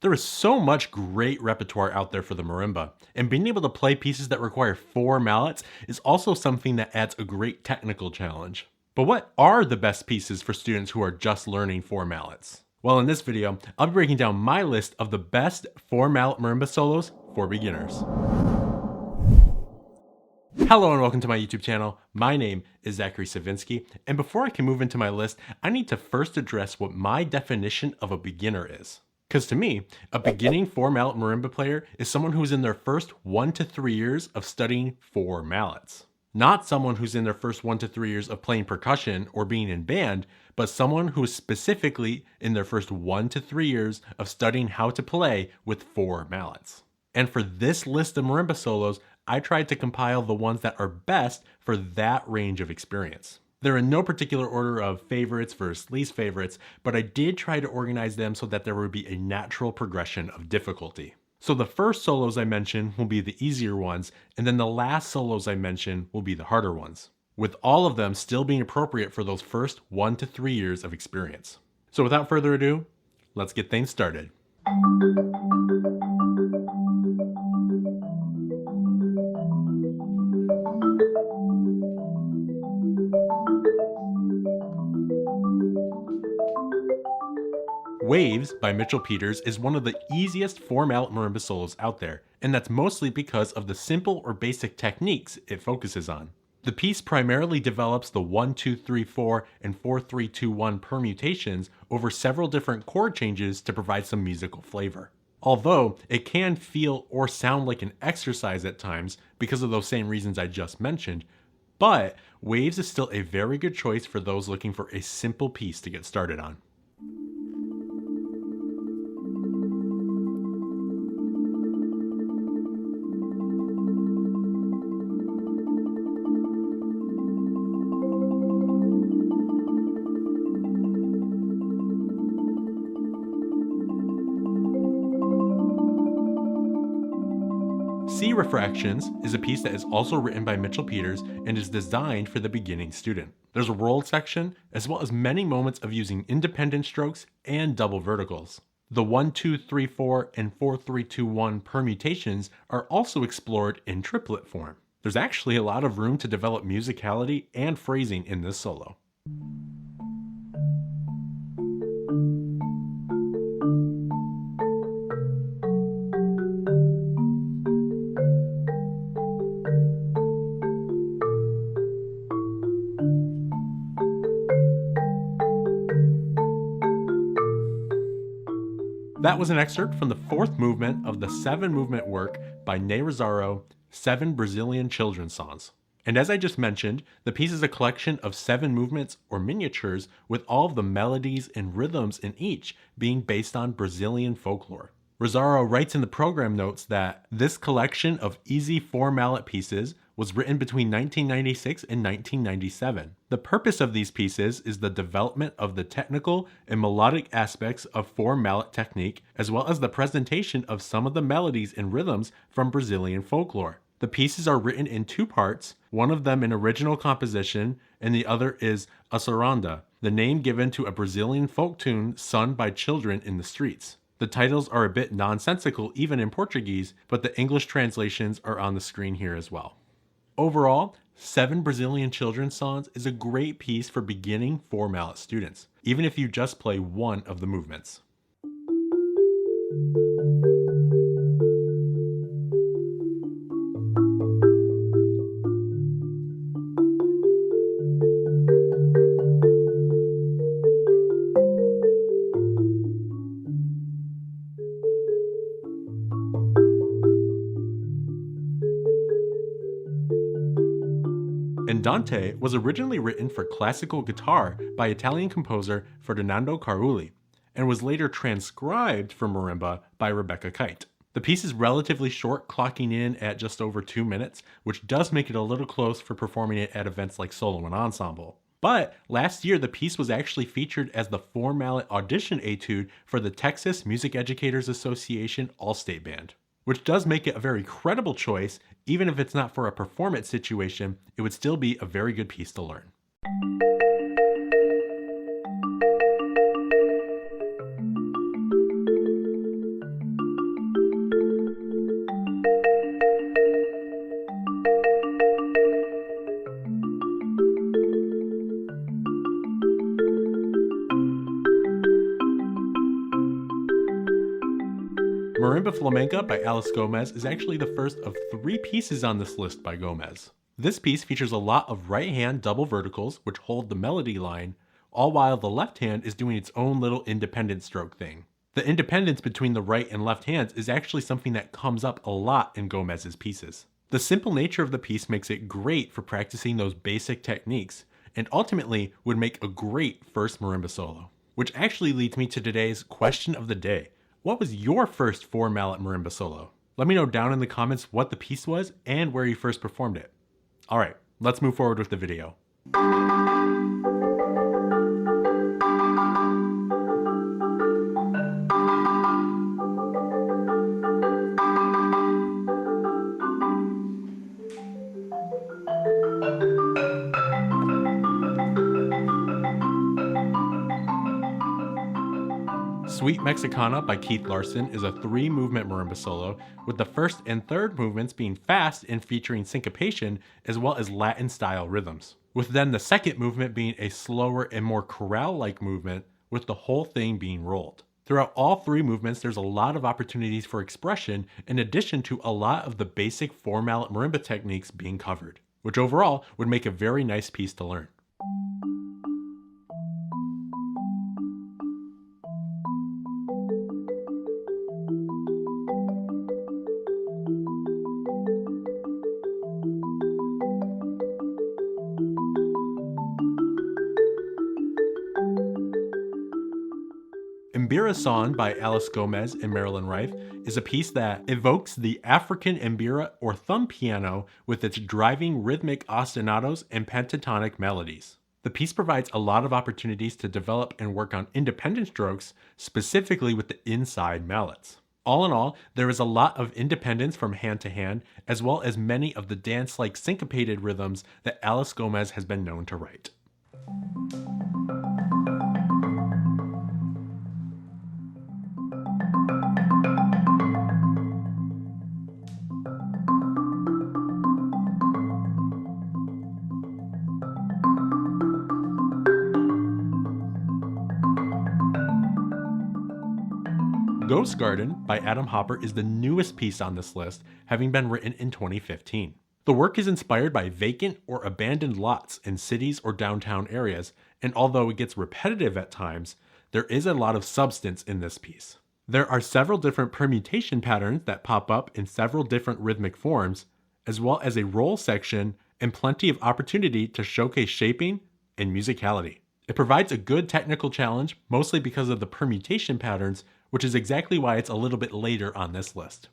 There is so much great repertoire out there for the marimba, and being able to play pieces that require 4 mallets is also something that adds a great technical challenge. But what are the best pieces for students who are just learning 4 mallets? Well, in this video, I'll be breaking down my list of the best 4 mallet marimba solos for beginners. Hello and welcome to my YouTube channel. My name is Zachary Savinsky, and before I can move into my list, I need to first address what my definition of a beginner is. Because to me, a beginning 4 mallet marimba player is someone who's in their first 1 to 3 years of studying 4 mallets. Not someone who's in their first 1 to 3 years of playing percussion or being in band, but someone who is specifically in their first 1 to 3 years of studying how to play with 4 mallets. And for this list of marimba solos, I tried to compile the ones that are best for that range of experience. They're in no particular order of favorites versus least favorites, but I did try to organize them so that there would be a natural progression of difficulty. So the first solos I mention will be the easier ones, and then the last solos I mention will be the harder ones, with all of them still being appropriate for those first 1 to 3 years of experience. So without further ado, let's get things started. Waves by Mitchell Peters is one of the easiest 4 mallet marimba solos out there, and that's mostly because of the simple or basic techniques it focuses on. The piece primarily develops the 1-2-3-4 and 4-3-2-1 permutations over several different chord changes to provide some musical flavor. Although it can feel or sound like an exercise at times because of those same reasons I just mentioned, but Waves is still a very good choice for those looking for a simple piece to get started on. Sea Refractions is a piece that is also written by Mitchell Peters and is designed for the beginning student. There's a roll section, as well as many moments of using independent strokes and double verticals. The 1-2-3-4 and 4-3-2-1 permutations are also explored in triplet form. There's actually a lot of room to develop musicality and phrasing in this solo. That was an excerpt from the fourth movement of the 7-movement work by Ney Rosario, 7 Brazilian Children's Songs. And as I just mentioned, the piece is a collection of 7 movements or miniatures with all of the melodies and rhythms in each being based on Brazilian folklore. Rosario writes in the program notes that this collection of easy 4-mallet pieces was written between 1996 and 1997. The purpose of these pieces is the development of the technical and melodic aspects of 4-mallet technique, as well as the presentation of some of the melodies and rhythms from Brazilian folklore. The pieces are written in 2 parts, one of them an original composition, and the other is a saranda, the name given to a Brazilian folk tune sung by children in the streets. The titles are a bit nonsensical even in Portuguese, but the English translations are on the screen here as well. Overall, 7 Brazilian Children's Songs is a great piece for beginning 4-mallet students, even if you just play one of the movements. Andante was originally written for classical guitar by Italian composer Ferdinando Carulli, and was later transcribed for marimba by Rebecca Kite. The piece is relatively short, clocking in at just over 2 minutes, which does make it a little close for performing it at events like solo and ensemble. But last year, the piece was actually featured as the 4-mallet audition etude for the Texas Music Educators Association All-State Band, which does make it a very credible choice. Even if it's not for a performance situation, it would still be a very good piece to learn. Marimba Flamenca by Alice Gomez is actually the first of 3 pieces on this list by Gomez. This piece features a lot of right hand double verticals which hold the melody line, all while the left hand is doing its own little independent stroke thing. The independence between the right and left hands is actually something that comes up a lot in Gomez's pieces. The simple nature of the piece makes it great for practicing those basic techniques, and ultimately would make a great first marimba solo. Which actually leads me to today's question of the day. What was your first 4-mallet marimba solo? Let me know down in the comments what the piece was and where you first performed it. Alright, let's move forward with the video. Suite Mexicana by Keith Larson is a 3-movement marimba solo, with the first and third movements being fast and featuring syncopation as well as Latin-style rhythms, with then the second movement being a slower and more chorale-like movement, with the whole thing being rolled. Throughout all 3 movements, there's a lot of opportunities for expression in addition to a lot of the basic 4-mallet marimba techniques being covered, which overall would make a very nice piece to learn. Mbira Song by Alice Gomez and Marilyn Rife is a piece that evokes the African mbira or thumb piano with its driving rhythmic ostinatos and pentatonic melodies. The piece provides a lot of opportunities to develop and work on independent strokes, specifically with the inside mallets. All in all, there is a lot of independence from hand to hand, as well as many of the dance-like syncopated rhythms that Alice Gomez has been known to write. Ghost Garden by Adam Hopper is the newest piece on this list, having been written in 2015. The work is inspired by vacant or abandoned lots in cities or downtown areas, and although it gets repetitive at times, there is a lot of substance in this piece. There are several different permutation patterns that pop up in several different rhythmic forms, as well as a roll section and plenty of opportunity to showcase shaping and musicality. It provides a good technical challenge, mostly because of the permutation patterns, which is exactly why it's a little bit later on this list.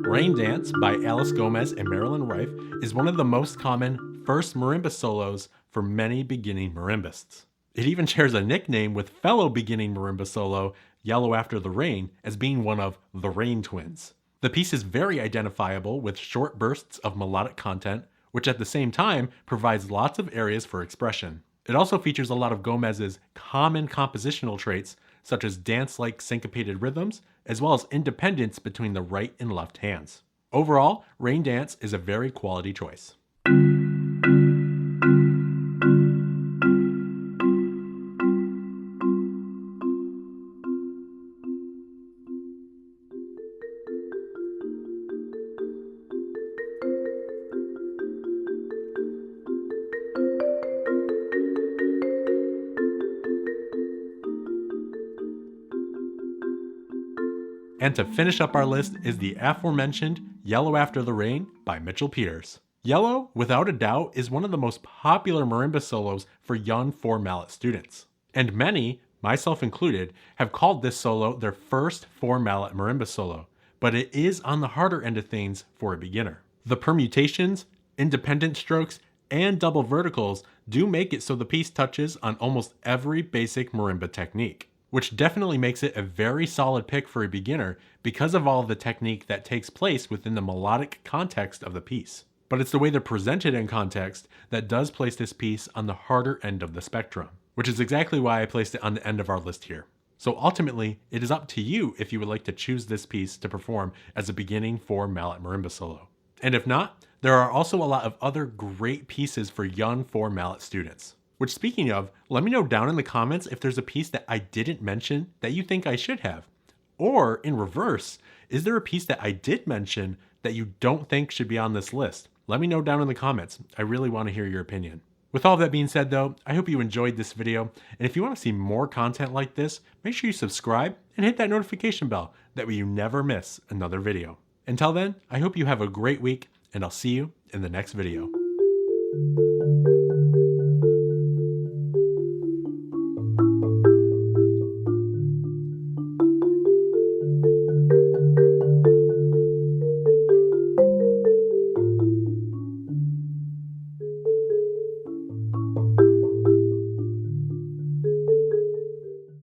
Rain Dance by Alice Gomez and Marilyn Rife is one of the most common first marimba solos for many beginning marimbists. It even shares a nickname with fellow beginning marimba solo, Yellow After the Rain, as being one of the Rain Twins. The piece is very identifiable with short bursts of melodic content, which at the same time provides lots of areas for expression. It also features a lot of Gomez's common compositional traits, such as dance-like syncopated rhythms, as well as independence between the right and left hands. Overall, Rain Dance is a very quality choice. And to finish up our list is the aforementioned Yellow After the Rain by Mitchell Peters. Yellow, without a doubt, is one of the most popular marimba solos for young 4-mallet students. And many, myself included, have called this solo their first 4-mallet marimba solo, but it is on the harder end of things for a beginner. The permutations, independent strokes, and double verticals do make it so the piece touches on almost every basic marimba technique, which definitely makes it a very solid pick for a beginner because of all of the technique that takes place within the melodic context of the piece. but it's the way they're presented in context that does place this piece on the harder end of the spectrum, which is exactly why I placed it on the end of our list here. So ultimately, it is up to you if you would like to choose this piece to perform as a beginning for Mallet Marimba solo. And if not, there are also a lot of other great pieces for young 4 mallet students. Which, speaking of, let me know down in the comments if there's a piece that I didn't mention that you think I should have. Or, in reverse, is there a piece that I did mention that you don't think should be on this list? Let me know down in the comments. I really want to hear your opinion. With all that being said though, I hope you enjoyed this video, and if you want to see more content like this, make sure you subscribe and hit that notification bell, that way you never miss another video. Until then, I hope you have a great week, and I'll see you in the next video.